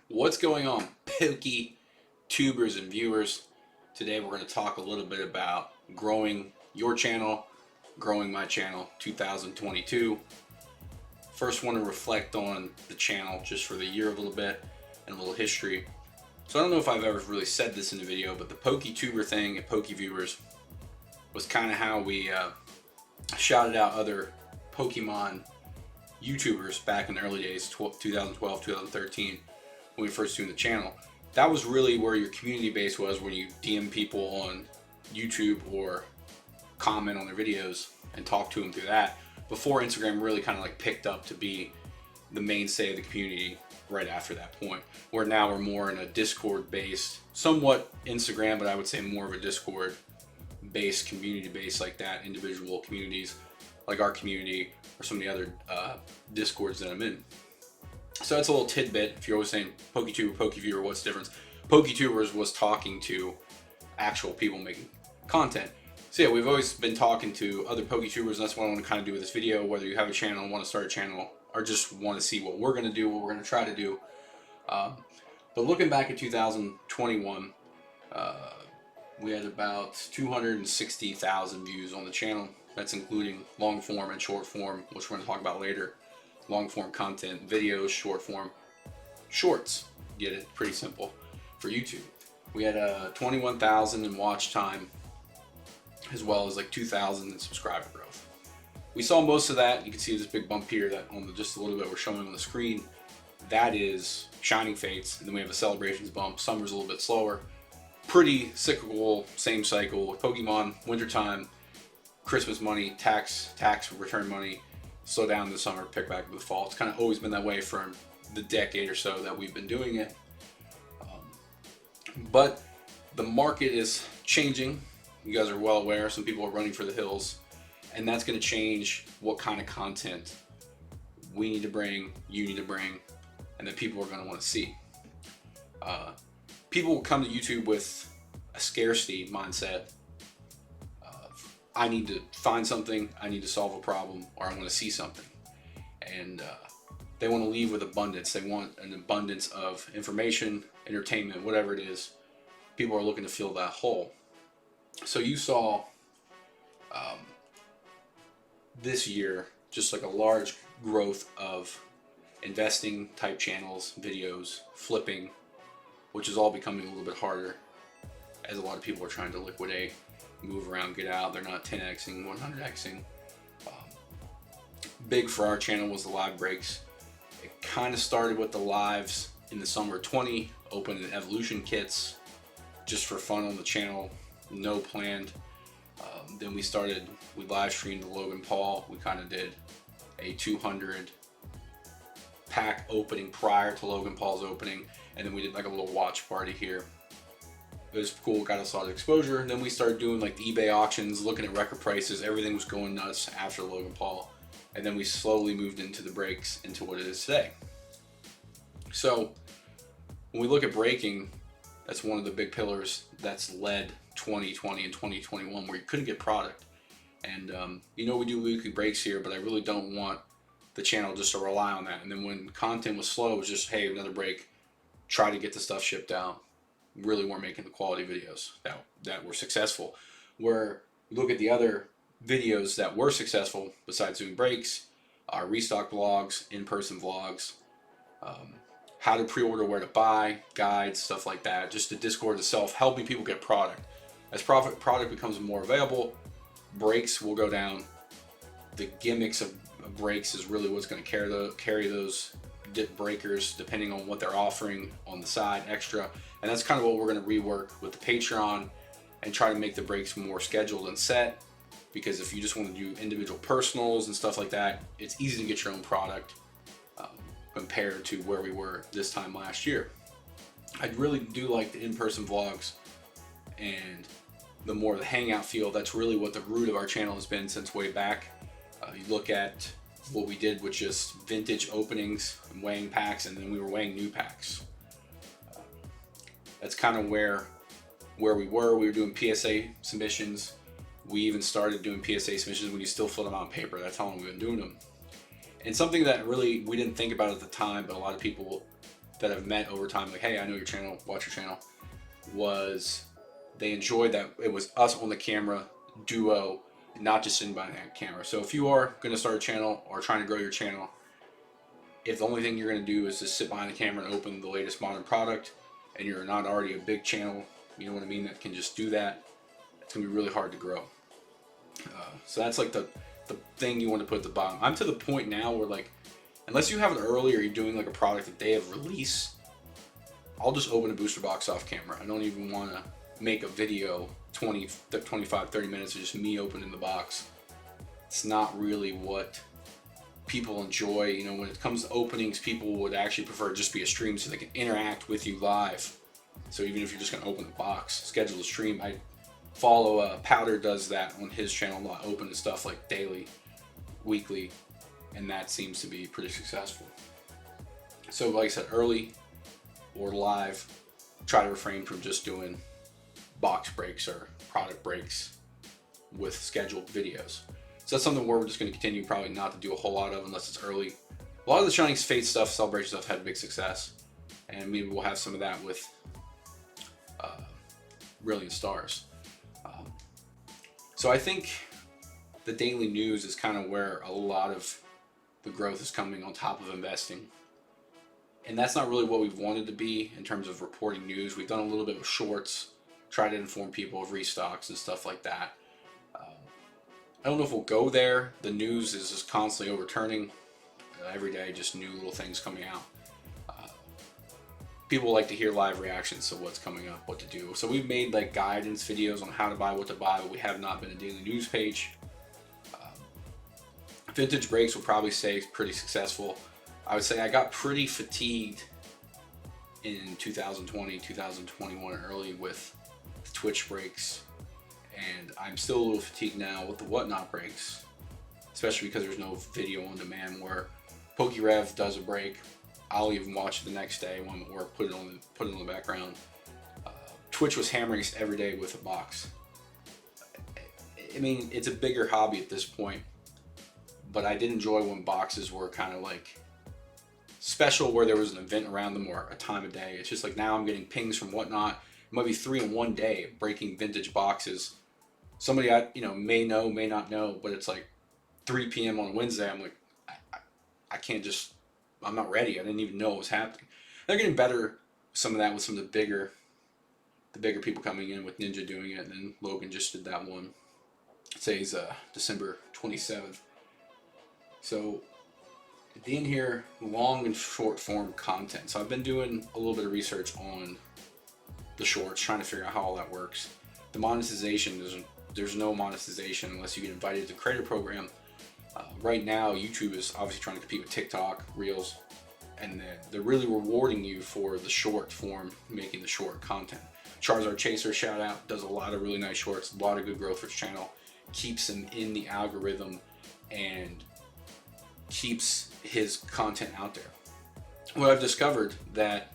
What's going on, Pokey tubers and viewers? Today we're going to talk a little bit about growing your channel, growing my channel 2022. First, want to reflect on the channel just for the year a little bit and a little history. So I don't know if I've ever really said this in the video, but the Pokey tuber thing at Pokey viewers was kind of how we shouted out other Pokemon YouTubers back in the early days, 2012, 2013. When we first doing the channel. That was really where your community base was, when you DM people on YouTube or comment on their videos and talk to them through that, before Instagram really kind of like picked up to be the mainstay of the community right after that point. Where now we're more in a Discord based, somewhat Instagram, but I would say more of a Discord based, community based like that, individual communities like our community or some of the other Discords that I'm in. So that's a little tidbit. If you're always saying PokeTuber, PokeViewer, what's the difference? PokeTubers was talking to actual people making content. So yeah, we've always been talking to other PokeTubers, and that's what I want to kind of do with this video. Whether you have a channel, want to start a channel, or just want to see what we're going to do, what we're going to try to do. But looking back at 2021, we had about 260,000 views on the channel. That's including long form and short form, which we're going to talk about later. Long form content, videos, short form, shorts. Get it? Pretty simple for YouTube. We had 21,000 in watch time, as well as like 2,000 in subscriber growth. We saw most of that. You can see this big bump here that on just a little bit we're showing on the screen. That is Shining Fates, and then we have a Celebrations bump. Summer's a little bit slower. Pretty cyclical, same cycle with Pokemon. Wintertime, Christmas money, tax return money. Slow down in the summer, pick back in the fall. It's kind of always been that way for the decade or so that we've been doing it. But the market is changing. You guys are well aware. Some people are running for the hills. And that's going to change what kind of content we need to bring, you need to bring, and that people are going to want to see. People will come to YouTube with a scarcity mindset. I need to find something, I need to solve a problem, or I want to see something. And they want to leave with abundance. They want an abundance of information, entertainment, whatever it is. People are looking to fill that hole. So you saw this year just like a large growth of investing type channels, videos, flipping, which is all becoming a little bit harder as a lot of people are trying to liquidate, move around, get out. They're not 10xing, 100xing. Big for our channel was the live breaks. It kind of started with the lives in the summer of 20, opening evolution kits just for fun on the channel, no planned. Then we live streamed the Logan Paul. We kind of did a 200 pack opening prior to Logan Paul's opening, and then we did like a little watch party here. It was cool, got us a lot of exposure. And then we started doing like the eBay auctions, looking at record prices. Everything was going nuts after Logan Paul. And then we slowly moved into the breaks, into what it is today. So when we look at breaking, that's one of the big pillars that's led 2020 and 2021, where you couldn't get product. And we do weekly breaks here, but I really don't want the channel just to rely on that. And then when content was slow, it was just, hey, another break, try to get the stuff shipped out. Really weren't making the quality videos that were successful. Where you look at the other videos that were successful, besides doing breaks, our restock vlogs, in-person vlogs, how to pre-order, where to buy, guides, stuff like that. Just the Discord itself, helping people get product. As product becomes more available, breaks will go down. The gimmicks of breaks is really what's going to carry those breakers, depending on what they're offering on the side extra. And that's kind of what we're going to rework with the Patreon and try to make the breaks more scheduled and set, because if you just want to do individual personals and stuff like that, it's easy to get your own product compared to where we were this time last year. I really do like the in-person vlogs and the more the hangout feel. That's really what the root of our channel has been since way back. You look at what we did with just vintage openings and weighing packs, and then we were weighing new packs. That's kind of where we were. We were doing PSA submissions. We even started doing PSA submissions when you still fill them out on paper. That's how long we've been doing them. And something that really we didn't think about at the time, but a lot of people that I've met over time, like, hey, I know your channel, watch your channel, was they enjoyed that it was us on the camera, duo, not just sitting behind that camera. So if you are going to start a channel or trying to grow your channel, if the only thing you're going to do is just sit behind the camera and open the latest modern product, and you're not already a big channel, you know what I mean, that can just do that, it's going to be really hard to grow. So that's like the thing you want to put at the bottom. I'm to the point now where, like, unless you have it early or you're doing like a product the day of release, I'll just open a booster box off camera. I don't even want to make a video 25, 30 minutes of just me opening the box. It's not really what people enjoy. You know, when it comes to openings, people would actually prefer just be a stream so they can interact with you live. So even if you're just going to open the box, schedule a stream. I follow Powder does that on his channel a lot, open stuff like daily, weekly, and that seems to be pretty successful. So like I said, early or live, try to refrain from just doing box breaks or product breaks with scheduled videos. So that's something where we're just going to continue probably not to do a whole lot of unless it's early. A lot of the Shining Fate stuff, celebration stuff, had big success, and maybe we'll have some of that with Brilliant Stars. So I think the daily news is kind of where a lot of the growth is coming on top of investing. And that's not really what we've wanted to be in terms of reporting news. We've done a little bit with shorts, try to inform people of restocks and stuff like that. I don't know if we'll go there. The news is just constantly overturning. Every day, just new little things coming out. People like to hear live reactions to what's coming up, what to do. So we've made like guidance videos on how to buy, what to buy, but we have not been a daily news page. Vintage breaks will probably stay pretty successful. I would say I got pretty fatigued in 2020, 2021 early with the Twitch breaks, and I'm still a little fatigued now with the Whatnot breaks, especially because there's no video on demand. Where PokeRev does a break, I'll even watch it the next day when I'm at work, put it on the background. Twitch was hammering us every day with a box. I mean, it's a bigger hobby at this point, but I did enjoy when boxes were kind of like special, where there was an event around them or a time of day. It's just like now I'm getting pings from Whatnot. It might be 3 in one day breaking vintage boxes. Somebody I may know, may not know, but it's like 3 p.m. on Wednesday. I'm like, I can't just, I'm not ready. I didn't even know what was happening. They're getting better some of that with some of the bigger people coming in, with Ninja doing it, and then Logan just did that one. Today's December 27th. So at the end here, long and short form content. So I've been doing a little bit of research on the shorts, trying to figure out how all that works. The monetization, there's no monetization unless you get invited to the creator program. Right now, YouTube is obviously trying to compete with TikTok, Reels, and they're really rewarding you for the short form, making the short content. Charizard Chaser, shout out, does a lot of really nice shorts, a lot of good growth for his channel, keeps him in the algorithm, and keeps his content out there. What I've discovered that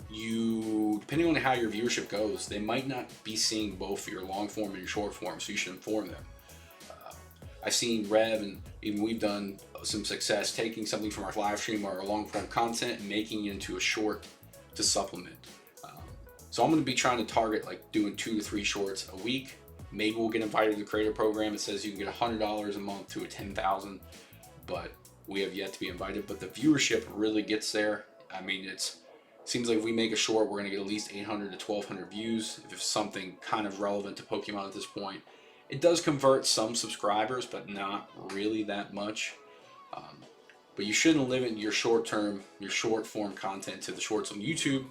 depending on how your viewership goes, they might not be seeing both your long form and your short form, so you should inform them. I've seen Rev, and even we've done some success taking something from our live stream or our long form content and making it into a short to supplement. So I'm going to be trying to target like doing 2 to 3 shorts a week. Maybe we'll get invited to the creator program. It says you can get $100 a month to a $10,000, but we have yet to be invited. But the viewership really gets there. I mean, seems like if we make a short, we're going to get at least 800 to 1,200 views if it's something kind of relevant to Pokemon at this point. It does convert some subscribers, but not really that much. But you shouldn't limit your short form content to the shorts on YouTube.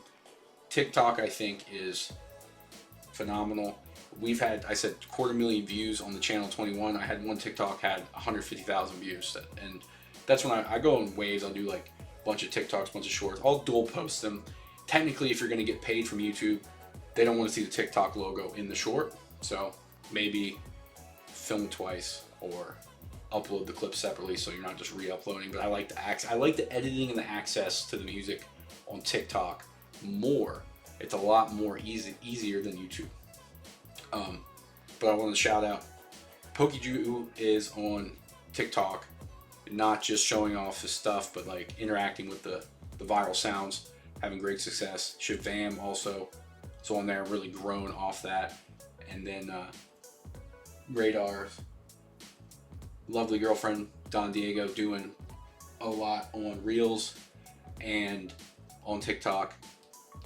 TikTok, I think, is phenomenal. We've had, I said, 250,000 views on the channel 21. I had one TikTok had 150,000 views, and that's when I go in waves. I'll do like a bunch of TikToks, a bunch of shorts. I'll dual post them. Technically, if you're going to get paid from YouTube, they don't want to see the TikTok logo in the short, so maybe film twice or upload the clip separately so you're not just re-uploading. But I like the editing and the access to the music on TikTok more. It's a lot more easier than YouTube. But I want to shout out PokeJu is on TikTok, not just showing off his stuff, but like interacting with the viral sounds. having great success. Shazam also is on there, really grown off that. And then Radar's lovely girlfriend, Don Diego, doing a lot on Reels and on TikTok.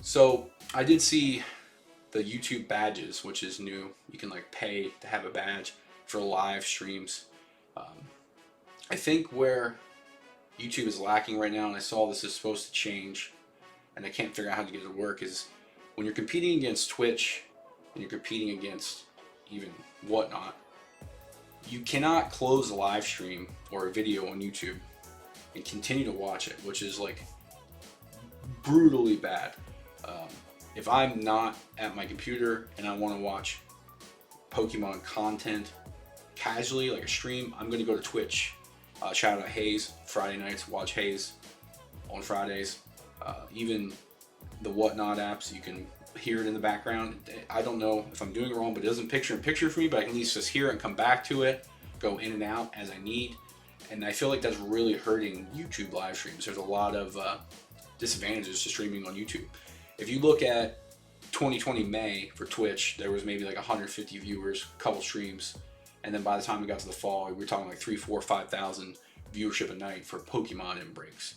So I did see the YouTube badges, which is new. You can like pay to have a badge for live streams. I think where YouTube is lacking right now, and I saw this is supposed to change, and I can't figure out how to get it to work, is when you're competing against Twitch and you're competing against even whatnot, you cannot close a live stream or a video on YouTube and continue to watch it, which is like brutally bad. If I'm not at my computer and I want to watch Pokemon content casually, like a stream, I'm going to go to Twitch. Shout out Hayes, Friday nights, watch Hayes on Fridays. Even the Whatnot apps, you can hear it in the background. I don't know if I'm doing it wrong, but it doesn't picture in picture for me, but I can at least just hear it and come back to it, go in and out as I need. And I feel like that's really hurting YouTube live streams. There's a lot of disadvantages to streaming on YouTube. If you look at 2020 May for Twitch, there was maybe like 150 viewers, a couple streams, and then by the time we got to the fall, we were talking like 3, 4, 5,000 viewership a night for Pokemon and breaks.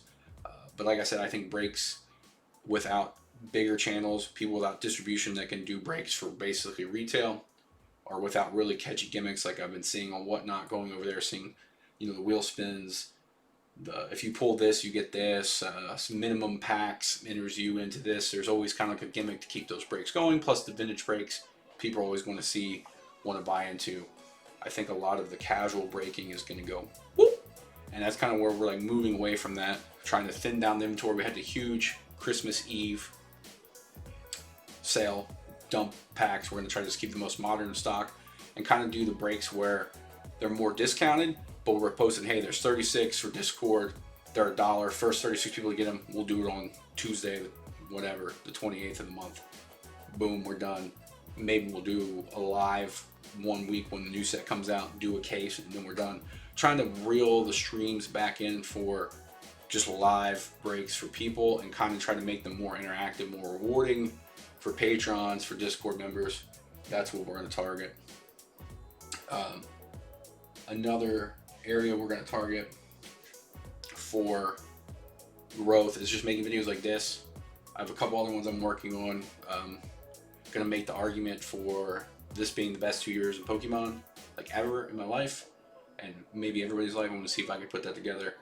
But like I said, I think breaks without bigger channels, people without distribution that can do breaks for basically retail, or without really catchy gimmicks like I've been seeing on Whatnot, going over there, seeing, you know, the wheel spins, if you pull this, you get this, some minimum packs enters you into this. There's always kind of like a gimmick to keep those breaks going, plus the vintage breaks people always want to see, want to buy into. I think a lot of the casual breaking is going to go whoop, and that's kind of where we're like moving away from that, trying to thin down the inventory. We had the huge Christmas Eve sale dump packs. We're going to try to just keep the most modern stock and kind of do the breaks where they're more discounted, but we're posting, hey, there's 36 for Discord, they're $1, first 36 people to get them, we'll do it on Tuesday, whatever, the 28th of the month. Boom, we're done. Maybe we'll do a live 1 week when the new set comes out, do a case, and then we're done. Trying to reel the streams back in for just live breaks for people and kind of try to make them more interactive, more rewarding for patrons, for Discord members. That's what we're going to target. Another area we're going to target for growth is just making videos like this. I have a couple other ones I'm working on. Going to make the argument for this being the best 2 years in Pokemon like ever in my life, and maybe everybody's life. I'm going to see if I can put that together,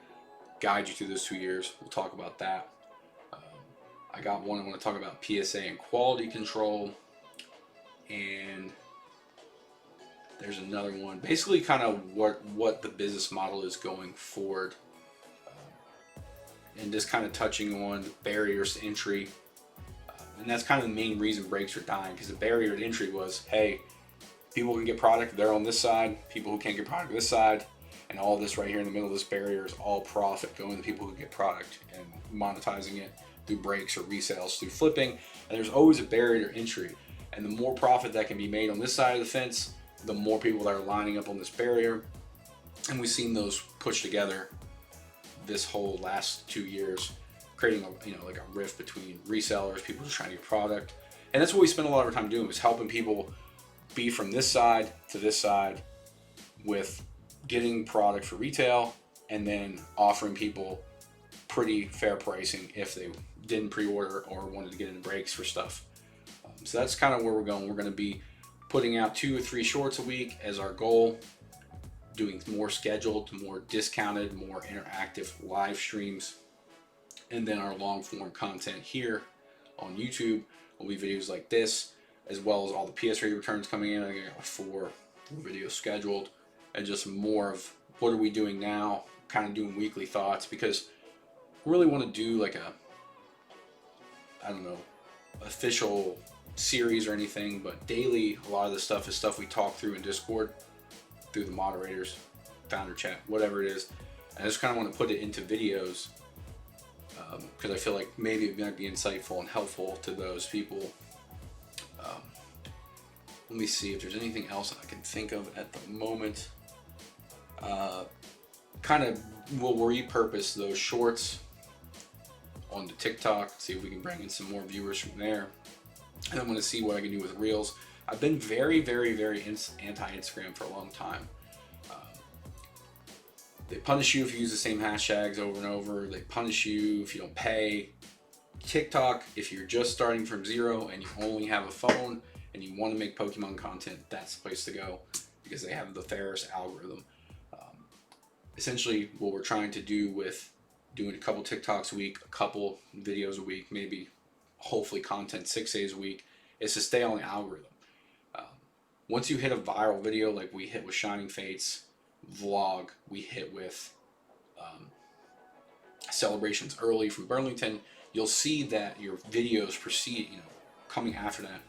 guide you through those 2 years. We'll talk about that. I got one I want to talk about PSA and quality control, and there's another one, basically kind of what the business model is going forward, and just kind of touching on barriers to entry. And that's kind of the main reason breaks are dying, because the barrier to entry was, hey, people can get product, they're on this side, people who can't get product this side, and all this right here in the middle of this barrier is all profit going to people who get product and monetizing it through breaks or resales, through flipping. And there's always a barrier to entry, and the more profit that can be made on this side of the fence, the more people that are lining up on this barrier. And we've seen those push together this whole last 2 years, creating a, like a rift between resellers, people just trying to get product. And that's what we spend a lot of our time doing, is helping people be from this side to this side with getting product for retail, and then offering people pretty fair pricing if they didn't pre-order or wanted to get in breaks for stuff. So that's kind of where we're going. We're going to be putting out 2 or 3 shorts a week as our goal, doing more scheduled, more discounted, more interactive live streams, and then our long form content here on YouTube will be videos like this, as well as all the PS3 returns coming in. I think I got 4 videos scheduled, and just more of what are we doing now, kind of doing weekly thoughts, because we really want to do like a, I don't know, official series or anything, but daily, a lot of the stuff is stuff we talk through in Discord, through the moderators, founder chat, whatever it is. And I just kind of want to put it into videos, because I feel like maybe it might be insightful and helpful to those people. Let me see if there's anything else I can think of at the moment. Kind of will repurpose those shorts onto TikTok, see if we can bring in some more viewers from there. And I'm going to see what I can do with Reels. I've been very, very, very anti-Instagram for a long time. They punish you if you use the same hashtags over and over. They punish you if you don't pay. TikTok, if you're just starting from zero and you only have a phone and you want to make Pokemon content, that's the place to go because they have the fairest algorithm. Essentially, what we're trying to do with doing a couple TikToks a week, a couple videos a week, maybe hopefully content 6 days a week, is to stay on the algorithm. Once you hit a viral video like we hit with Shining Fates, vlog we hit with Celebrations Early from Burlington, you'll see that your videos proceed, coming after that,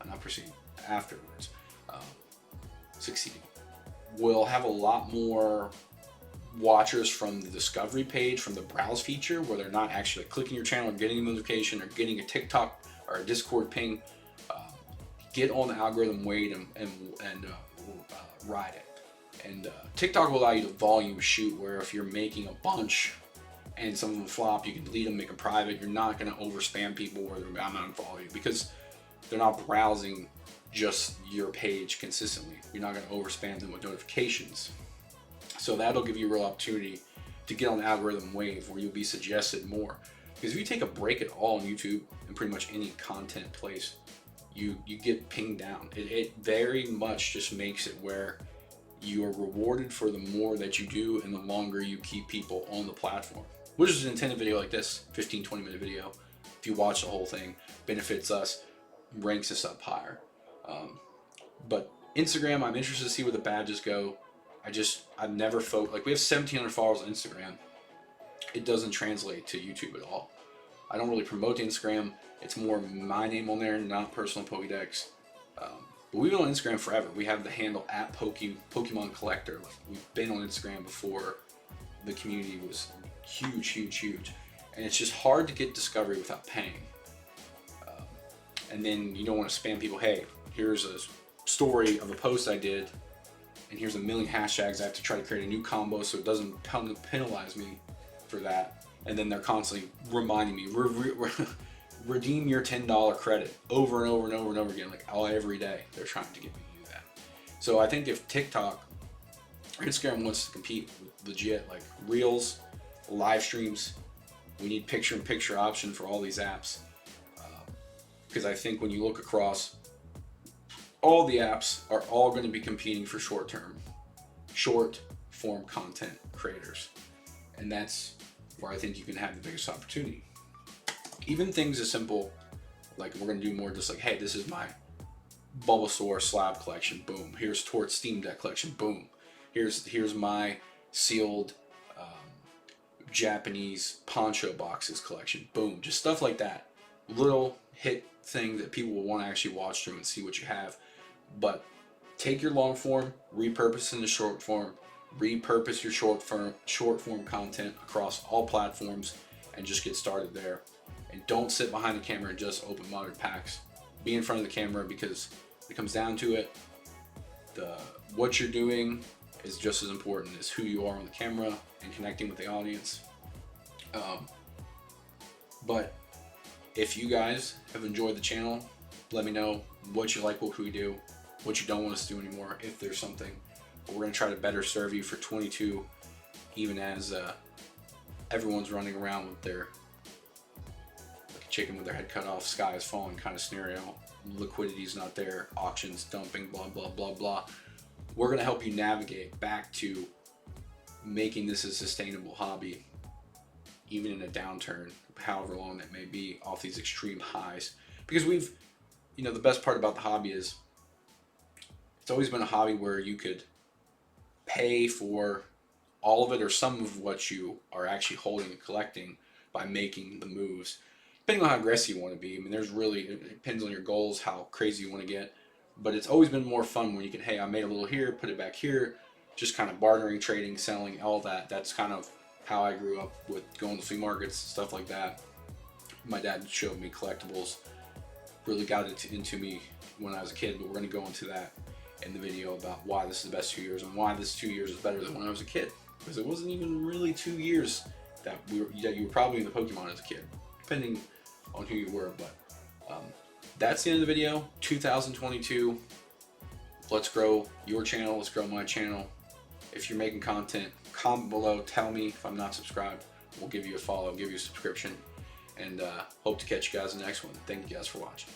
not proceeding, afterwards, succeeding, will have a lot more watchers from the discovery page, from the browse feature, where they're not actually clicking your channel or getting a notification or getting a TikTok or a Discord ping. Get on the algorithm wave and ride it. And TikTok will allow you to volume shoot, where if you're making a bunch and some of them flop, you can delete them, make them private. You're not going to over spam people where they're I'm not follow you, because they're not browsing just your page consistently. You're not going to over spam them with notifications. So that'll give you a real opportunity to get on the algorithm wave where you'll be suggested more. Because if you take a break at all on YouTube and pretty much any content place, you get pinged down. It very much just makes it where you are rewarded for the more that you do and the longer you keep people on the platform. Which is an intended video like this, 15-20 minute video. If you watch the whole thing, benefits us, ranks us up higher. But Instagram, I'm interested to see where the badges go. I've never like we have 1,700 followers on Instagram. It doesn't translate to YouTube at all. I don't really promote the Instagram. It's more my name on there, not personal Pokédex. But we've been on Instagram forever. We have the handle at Pokemon Collector. Like, we've been on Instagram before the community was huge, huge, huge. And it's just hard to get discovery without paying. And then you don't want to spam people, hey, here's a story of a post I did, and here's a million hashtags. I have to try to create a new combo so it doesn't penalize me for that. And then they're constantly reminding me, redeem your $10 credit over and over and over and over again, like every day they're trying to get me to do that. So I think if TikTok or Instagram wants to compete with legit, like Reels, live streams, we need picture-in-picture option for all these apps. Because I think when you look across, all the apps are all going to be competing for short form content creators. And that's where I think you can have the biggest opportunity. Even things as simple, like we're going to do more just like, hey, this is my Bulbasaur slab collection, boom. Here's Tort's Steam Deck collection, boom. Here's my sealed Japanese poncho boxes collection, boom. Just stuff like that. Little hit thing that people will want to actually watch through and see what you have. But take your long form, repurpose into short form, repurpose your short form content across all platforms, and just get started there. And don't sit behind the camera and just open modern packs. Be in front of the camera, because it comes down to it, what you're doing is just as important as who you are on the camera and connecting with the audience. But if you guys have enjoyed the channel, let me know what you like, what we do, what you don't want us to do anymore, if there's something. But we're going to try to better serve you for 22, even as everyone's running around with their like a chicken with their head cut off, sky is falling kind of scenario. Liquidity's not there, auctions dumping, blah, blah, blah, blah. We're going to help you navigate back to making this a sustainable hobby, even in a downturn, however long that may be, off these extreme highs. Because the best part about the hobby is it's always been a hobby where you could pay for all of it or some of what you are actually holding and collecting by making the moves, depending on how aggressive you want to be. I mean, it depends on your goals, how crazy you want to get. But it's always been more fun when you can, hey, I made a little here, put it back here, just kind of bartering, trading, selling, all that. That's kind of how I grew up, with going to flea markets, stuff like that. My dad showed me collectibles, really got into me when I was a kid, but we're going to go into that in the video about why this is the best 2 years and why this 2 years is better than when I was a kid. Because it wasn't even really 2 years that you were probably into Pokemon as a kid. depending on who you were. But that's the end of the video. 2022. Let's grow your channel. Let's grow my channel. If you're making content, comment below. Tell me if I'm not subscribed. We'll give you a follow, give you a subscription, and hope to catch you guys in the next one. Thank you guys for watching.